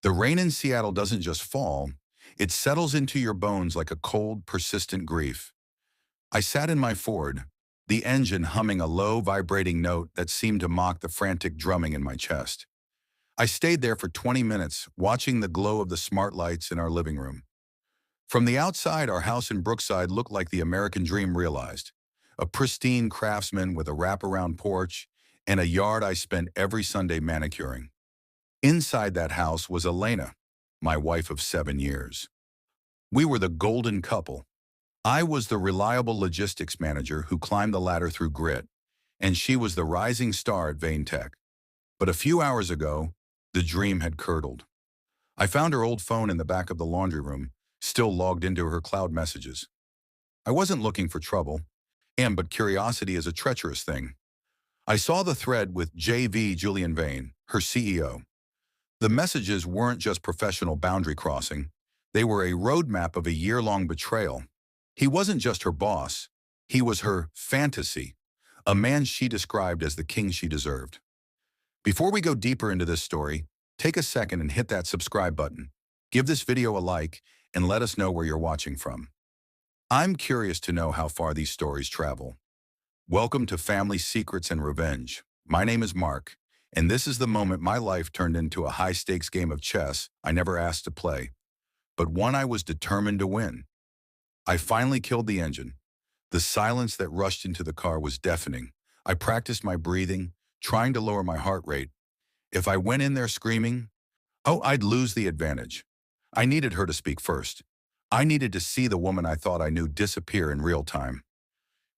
The rain in Seattle doesn't just fall, it settles into your bones like a cold, persistent grief. I sat in my Ford, the engine humming a low, vibrating note that seemed to mock the frantic drumming in my chest. I stayed there for 20 minutes, watching the glow of the smart lights in our living room. From the outside, our house in Brookside looked like the American dream realized. A pristine craftsman with a wraparound porch and a yard I spent every Sunday manicuring. Inside that house was Elena, my wife of 7 years. We were the golden couple. I was the reliable logistics manager who climbed the ladder through grit, and she was the rising star at Vane Tech. But a few hours ago, the dream had curdled. I found her old phone in the back of the laundry room, still logged into her cloud messages. I wasn't looking for trouble, but curiosity is a treacherous thing. I saw the thread with Julian Vane, her CEO. The messages weren't just professional boundary crossing. They were a roadmap of a year-long betrayal. He wasn't just her boss. He was her fantasy, a man she described as the king she deserved. Before we go deeper into this story, take a second and hit that subscribe button. Give this video a like and let us know where you're watching from. I'm curious to know how far these stories travel. Welcome to Family Secrets and Revenge. My name is Mark, and this is the moment my life turned into a high-stakes game of chess I never asked to play, but one I was determined to win. I finally killed the engine. The silence that rushed into the car was deafening. I practiced my breathing, trying to lower my heart rate. If I went in there screaming, I'd lose the advantage. I needed her to speak first. I needed to see the woman I thought I knew disappear in real time.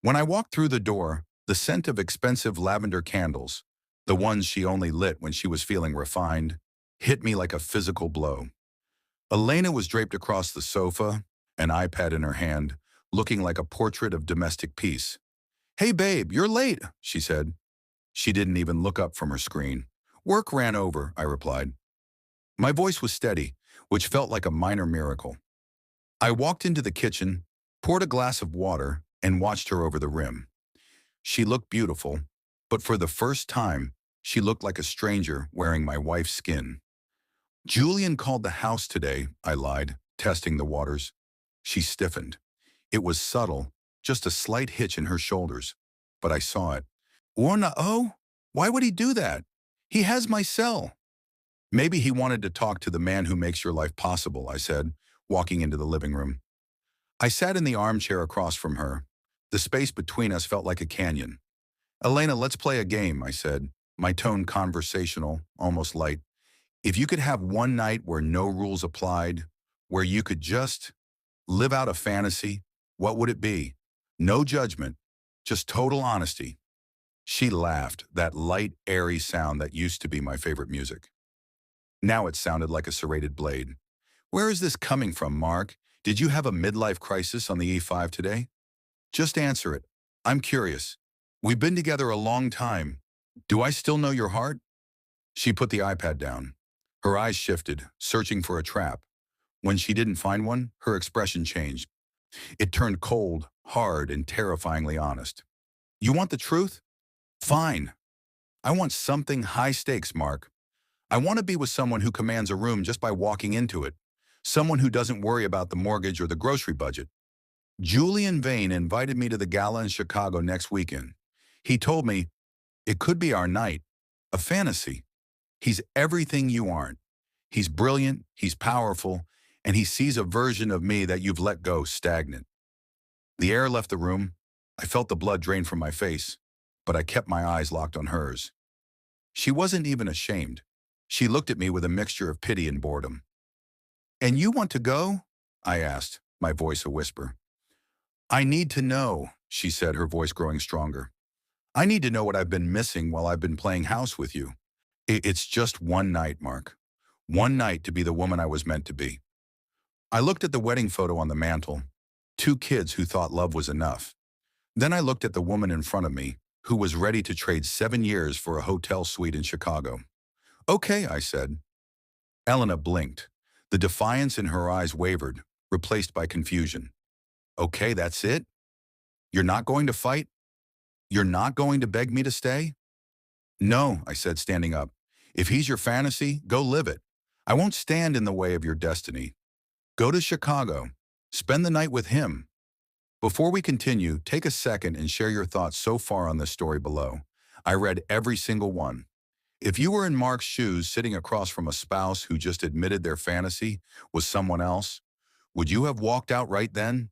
When I walked through the door, the scent of expensive lavender candles, the ones she only lit when she was feeling refined, hit me like a physical blow. Elena was draped across the sofa, an iPad in her hand, looking like a portrait of domestic peace. "Hey babe, you're late," she said. She didn't even look up from her screen. "Work ran over," I replied. My voice was steady, which felt like a minor miracle. I walked into the kitchen, poured a glass of water, and watched her over the rim. She looked beautiful, but for the first time, she looked like a stranger wearing my wife's skin. "Julian called the house today," I lied, testing the waters. She stiffened. It was subtle, just a slight hitch in her shoulders, but I saw it. Why would he do that? He has my cell." "Maybe he wanted to talk to the man who makes your life possible," I said, walking into the living room. I sat in the armchair across from her. The space between us felt like a canyon. "Elena, let's play a game," I said, my tone conversational, almost light. "If you could have one night where no rules applied, where you could just live out a fantasy, what would it be? No judgment, just total honesty." She laughed, that light, airy sound that used to be my favorite music. Now it sounded like a serrated blade. "Where is this coming from, Mark? Did you have a midlife crisis on the E5 today? Just answer it. I'm curious. We've been together a long time. Do I still know your heart?" She put the iPad down. Her eyes shifted, searching for a trap. When she didn't find one, her expression changed. It turned cold, hard, and terrifyingly honest. "You want the truth? Fine. I want something high stakes, Mark. I want to be with someone who commands a room just by walking into it. Someone who doesn't worry about the mortgage or the grocery budget. Julian Vane invited me to the gala in Chicago next weekend. He told me it could be our night, a fantasy. He's everything you aren't. He's brilliant, he's powerful, and he sees a version of me that you've let go stagnant." The air left the room. I felt the blood drain from my face, but I kept my eyes locked on hers. She wasn't even ashamed. She looked at me with a mixture of pity and boredom. "And you want to go?" I asked, my voice a whisper. "I need to know," she said, her voice growing stronger. "I need to know what I've been missing while I've been playing house with you. It's just one night, Mark. One night to be the woman I was meant to be." I looked at the wedding photo on the mantle, 2 kids who thought love was enough. Then I looked at the woman in front of me, who was ready to trade 7 years for a hotel suite in Chicago. "Okay," I said. Elena blinked. The defiance in her eyes wavered, replaced by confusion. "Okay, that's it? You're not going to fight? You're not going to beg me to stay?" "No," I said, standing up. "If he's your fantasy, go live it. I won't stand in the way of your destiny. Go to Chicago. Spend the night with him. Before we continue, take a second and share your thoughts so far on this story below. I read every single one. If you were in Mark's shoes sitting across from a spouse who just admitted their fantasy was someone else, would you have walked out right then?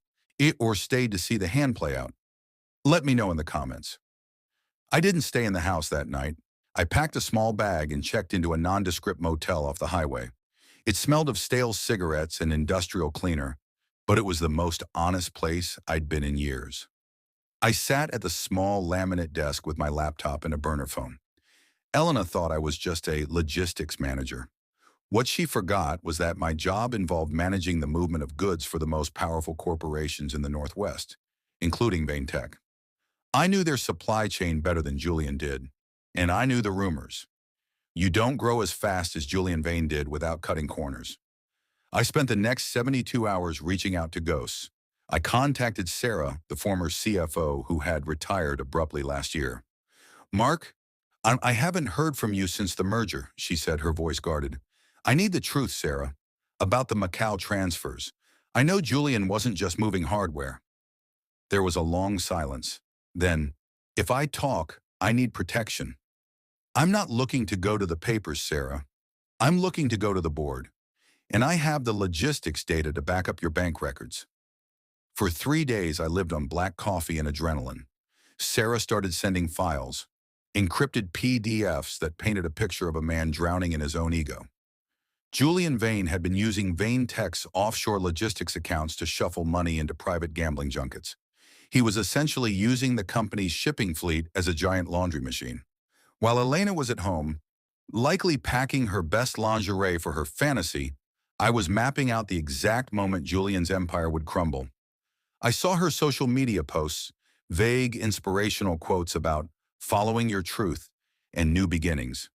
Or stayed to see the hand play out? Let me know in the comments. I didn't stay in the house that night. I packed a small bag and checked into a nondescript motel off the highway. It smelled of stale cigarettes and industrial cleaner, but it was the most honest place I'd been in years. I sat at the small laminate desk with my laptop and a burner phone. Elena thought I was just a logistics manager. What she forgot was that my job involved managing the movement of goods for the most powerful corporations in the Northwest, including Vane Tech. I knew their supply chain better than Julian did, and I knew the rumors. You don't grow as fast as Julian Vane did without cutting corners. I spent the next 72 hours reaching out to ghosts. I contacted Sarah, the former CFO who had retired abruptly last year. Mark, I haven't heard from you since the merger, she said, her voice guarded. I need the truth, Sarah, about the Macau transfers. I know Julian wasn't just moving hardware. There was a long silence. Then, if I talk, I need protection. I'm not looking to go to the papers, Sarah. I'm looking to go to the board. And I have the logistics data to back up your bank records. For 3 days, I lived on black coffee and adrenaline. Sarah started sending files, encrypted PDFs that painted a picture of a man drowning in his own ego. Julian Vane had been using Vane Tech's offshore logistics accounts to shuffle money into private gambling junkets. He was essentially using the company's shipping fleet as a giant laundry machine. While Elena was at home, likely packing her best lingerie for her fantasy, I was mapping out the exact moment Julian's empire would crumble. I saw her social media posts, vague inspirational quotes about following your truth and new beginnings.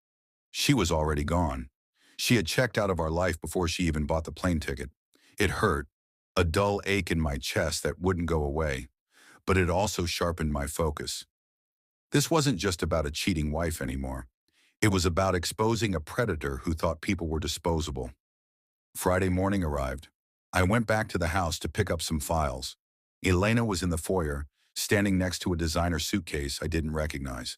She was already gone. She had checked out of our life before she even bought the plane ticket. It hurt, a dull ache in my chest that wouldn't go away, but it also sharpened my focus. This wasn't just about a cheating wife anymore. It was about exposing a predator who thought people were disposable. Friday morning arrived. I went back to the house to pick up some files. Elena was in the foyer, standing next to a designer suitcase I didn't recognize.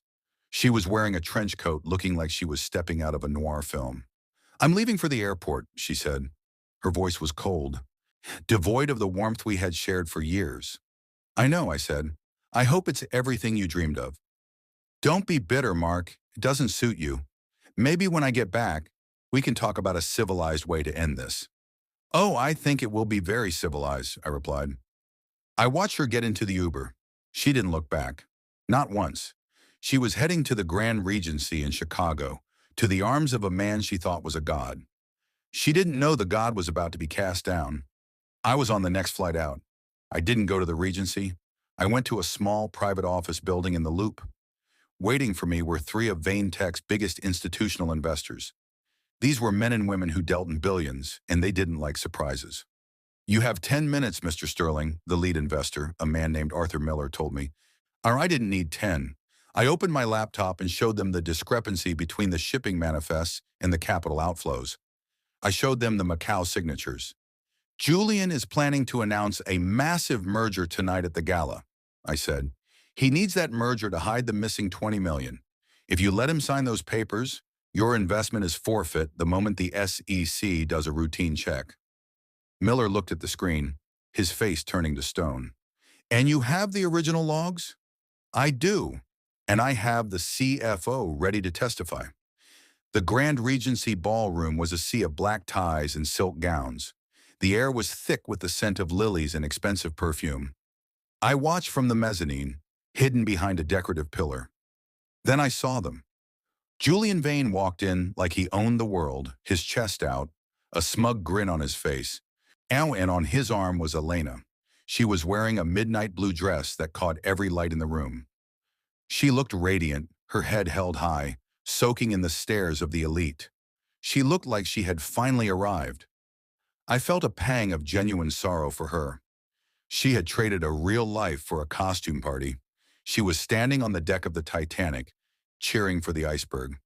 She was wearing a trench coat, looking like she was stepping out of a noir film. I'm leaving for the airport, she said. Her voice was cold, devoid of the warmth we had shared for years. I know, I said. I hope it's everything you dreamed of. Don't be bitter, Mark. It doesn't suit you. Maybe when I get back, we can talk about a civilized way to end this. Oh, I think it will be very civilized, I replied. I watched her get into the Uber. She didn't look back. Not once. She was heading to the Grand Regency in Chicago, to the arms of a man she thought was a god. She didn't know the god was about to be cast down. I was on the next flight out. I didn't go to the Regency. I went to a small private office building in the Loop. Waiting for me were 3 of Vane Tech's biggest institutional investors. These were men and women who dealt in billions, and they didn't like surprises. You have 10 minutes, Mr. Sterling, the lead investor, a man named Arthur Miller, told me. Or I didn't need 10. I opened my laptop and showed them the discrepancy between the shipping manifests and the capital outflows. I showed them the Macau signatures. Julian is planning to announce a massive merger tonight at the gala, I said. He needs that merger to hide the missing $20 million. If you let him sign those papers, your investment is forfeit the moment the SEC does a routine check. Miller looked at the screen, his face turning to stone. And you have the original logs? I do. And I have the CFO ready to testify. The Grand Regency ballroom was a sea of black ties and silk gowns. The air was thick with the scent of lilies and expensive perfume. I watched from the mezzanine, hidden behind a decorative pillar. Then I saw them. Julian Vane walked in like he owned the world, his chest out, a smug grin on his face. And on his arm was Elena. She was wearing a midnight blue dress that caught every light in the room. She looked radiant, her head held high, soaking in the stares of the elite. She looked like she had finally arrived. I felt a pang of genuine sorrow for her. She had traded a real life for a costume party. She was standing on the deck of the Titanic, cheering for the iceberg.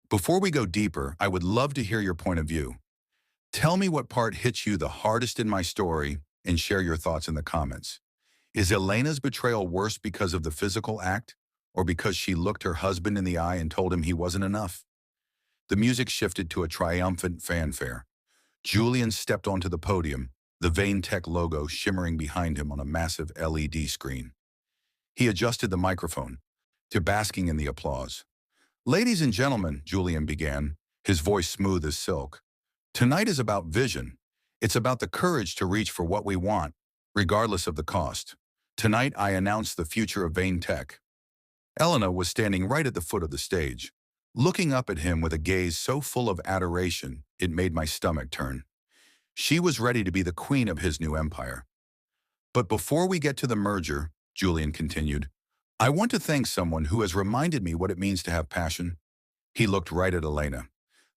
Before we go deeper, I would love to hear your point of view. Tell me what part hits you the hardest in my story and share your thoughts in the comments. Is Elena's betrayal worse because of the physical act or because she looked her husband in the eye and told him he wasn't enough? The music shifted to a triumphant fanfare. Julian stepped onto the podium, the Vane Tech logo shimmering behind him on a massive LED screen. He adjusted the microphone to basking in the applause. "Ladies and gentlemen," Julian began, his voice smooth as silk, "tonight is about vision. It's about the courage to reach for what we want, regardless of the cost. Tonight I announce the future of Vane Tech." Elena was standing right at the foot of the stage, looking up at him with a gaze so full of adoration it made my stomach turn. She was ready to be the queen of his new empire. "But before we get to the merger," Julian continued, "I want to thank someone who has reminded me what it means to have passion." He looked right at Elena.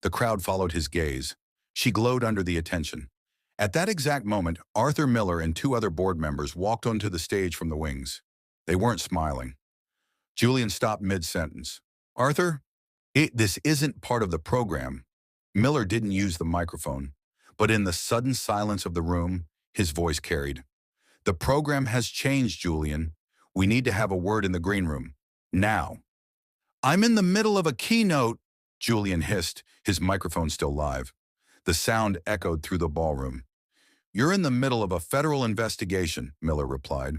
The crowd followed his gaze. She glowed under the attention. At that exact moment, Arthur Miller and two other board members walked onto the stage from the wings. They weren't smiling. Julian stopped mid-sentence. "Arthur, this isn't part of the program." Miller didn't use the microphone, but in the sudden silence of the room, his voice carried. "The program has changed, Julian. We need to have a word in the green room. Now." "I'm in the middle of a keynote," Julian hissed, his microphone still live. The sound echoed through the ballroom. "You're in the middle of a federal investigation," Miller replied.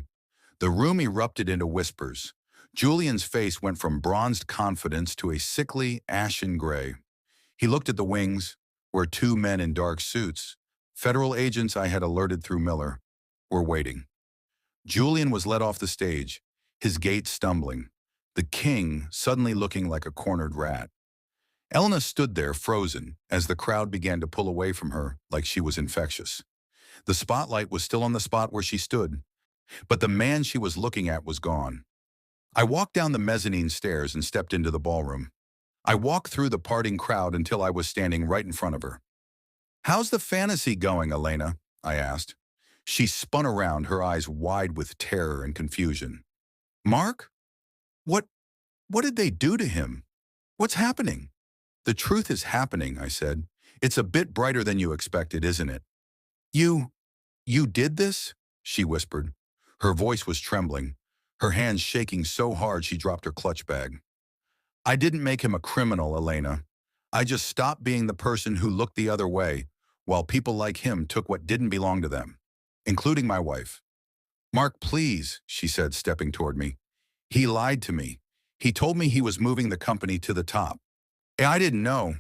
The room erupted into whispers. Julian's face went from bronzed confidence to a sickly, ashen gray. He looked at the wings, where two men in dark suits, federal agents I had alerted through Miller, were waiting. Julian was led off the stage, his gait stumbling, the king suddenly looking like a cornered rat. Elena stood there frozen as the crowd began to pull away from her like she was infectious. The spotlight was still on the spot where she stood, but the man she was looking at was gone. I walked down the mezzanine stairs and stepped into the ballroom. I walked through the parting crowd until I was standing right in front of her. "How's the fantasy going, Elena?" I asked. She spun around, her eyes wide with terror and confusion. "Mark? What, what did they do to him? What's happening?" "The truth is happening," I said. "It's a bit brighter than you expected, isn't it?" You did this?" she whispered. Her voice was trembling, her hands shaking so hard she dropped her clutch bag. "I didn't make him a criminal, Elena. I just stopped being the person who looked the other way, while people like him took what didn't belong to them, including my wife." "Mark, please," she said, stepping toward me. "He lied to me. He told me he was moving the company to the top. I didn't know."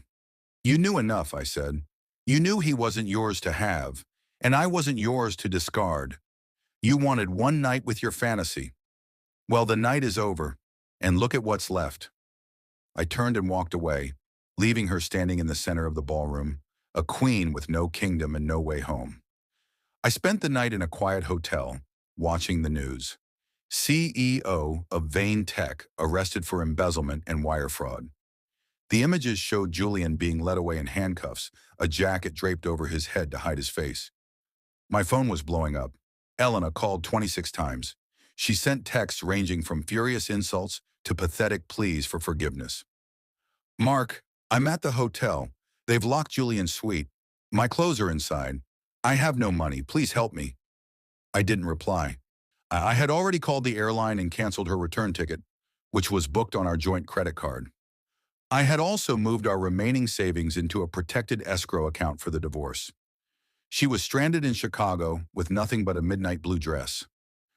"You knew enough," I said. "You knew he wasn't yours to have, and I wasn't yours to discard. You wanted one night with your fantasy. Well, the night is over, and look at what's left." I turned and walked away, leaving her standing in the center of the ballroom, a queen with no kingdom and no way home. I spent the night in a quiet hotel, watching the news. CEO of Vane Tech arrested for embezzlement and wire fraud. The images showed Julian being led away in handcuffs, a jacket draped over his head to hide his face. My phone was blowing up. Elena called 26 times. She sent texts ranging from furious insults to pathetic pleas for forgiveness. "Mark, I'm at the hotel. They've locked Julian's suite. My clothes are inside. I have no money. Please help me." I didn't reply. I had already called the airline and canceled her return ticket, which was booked on our joint credit card. I had also moved our remaining savings into a protected escrow account for the divorce. She was stranded in Chicago with nothing but a midnight blue dress.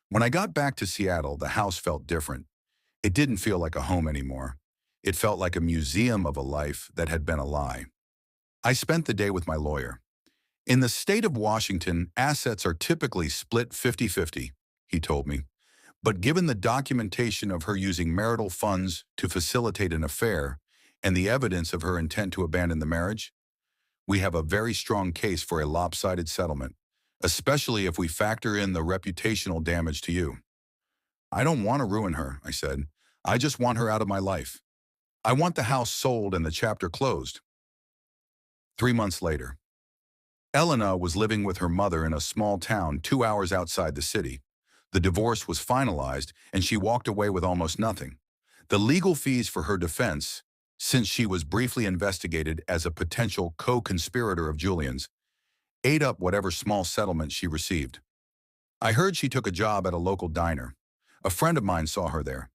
When I got back to Seattle, the house felt different. It didn't feel like a home anymore. It felt like a museum of a life that had been a lie. I spent the day with my lawyer. "In the state of Washington, assets are typically split 50-50, he told me. But given the documentation of her using marital funds to facilitate an affair and the evidence of her intent to abandon the marriage, we have a very strong case for a lopsided settlement, especially if we factor in the reputational damage to you." "I don't want to ruin her," I said. "I just want her out of my life. I want the house sold and the chapter closed." 3 months later, Elena was living with her mother in a small town 2 hours outside the city. The divorce was finalized, and she walked away with almost nothing. The legal fees for her defense, since she was briefly investigated as a potential co-conspirator of Julian's, ate up whatever small settlement she received. I heard she took a job at a local diner. A friend of mine saw her there.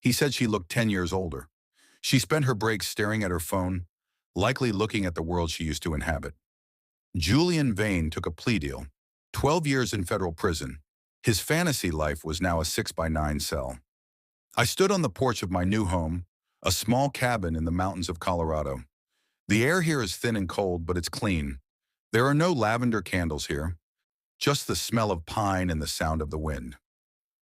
He said she looked 10 years older. She spent her breaks staring at her phone, likely looking at the world she used to inhabit. Julian Vane took a plea deal, 12 years in federal prison. His fantasy life was now a 6 by 9 cell. I stood on the porch of my new home, a small cabin in the mountains of Colorado. The air here is thin and cold, but it's clean. There are no lavender candles here, just the smell of pine and the sound of the wind.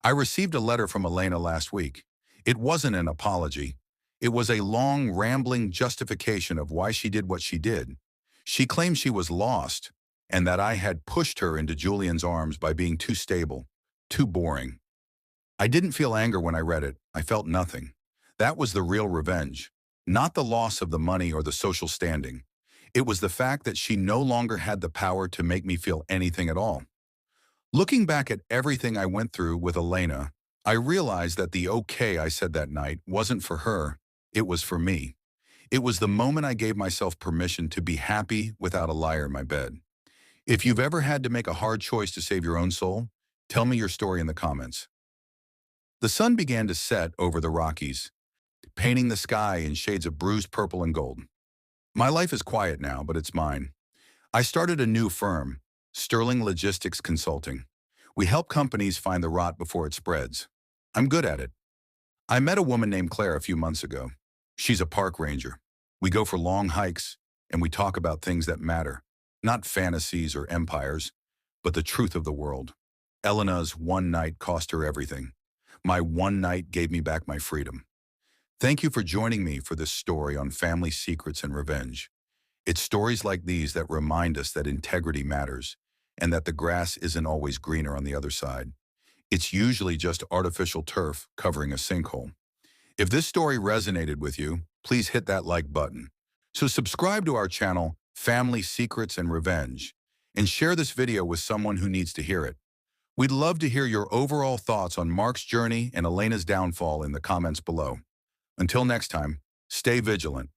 I received a letter from Elena last week. It wasn't an apology. It was a long, rambling justification of why she did what she did. She claimed she was lost and that I had pushed her into Julian's arms by being too stable, too boring. I didn't feel anger when I read it. I felt nothing. That was the real revenge, not the loss of the money or the social standing. It was the fact that she no longer had the power to make me feel anything at all. Looking back at everything I went through with Elena, I realized that the okay I said that night wasn't for her, it was for me. It was the moment I gave myself permission to be happy without a liar in my bed. If you've ever had to make a hard choice to save your own soul, tell me your story in the comments. The sun began to set over the Rockies, painting the sky in shades of bruised purple and gold. My life is quiet now, but it's mine. I started a new firm, Sterling Logistics Consulting. We help companies find the rot before it spreads. I'm good at it. I met a woman named Claire a few months ago. She's a park ranger. We go for long hikes, and we talk about things that matter. Not fantasies or empires, but the truth of the world. Elena's one night cost her everything. My one night gave me back my freedom. Thank you for joining me for this story on family secrets and revenge. It's stories like these that remind us that integrity matters and that the grass isn't always greener on the other side. It's usually just artificial turf covering a sinkhole. If this story resonated with you, please hit that like button. So subscribe to our channel, Family Secrets and Revenge, and share this video with someone who needs to hear it. We'd love to hear your overall thoughts on Mark's journey and Elena's downfall in the comments below. Until next time, stay vigilant.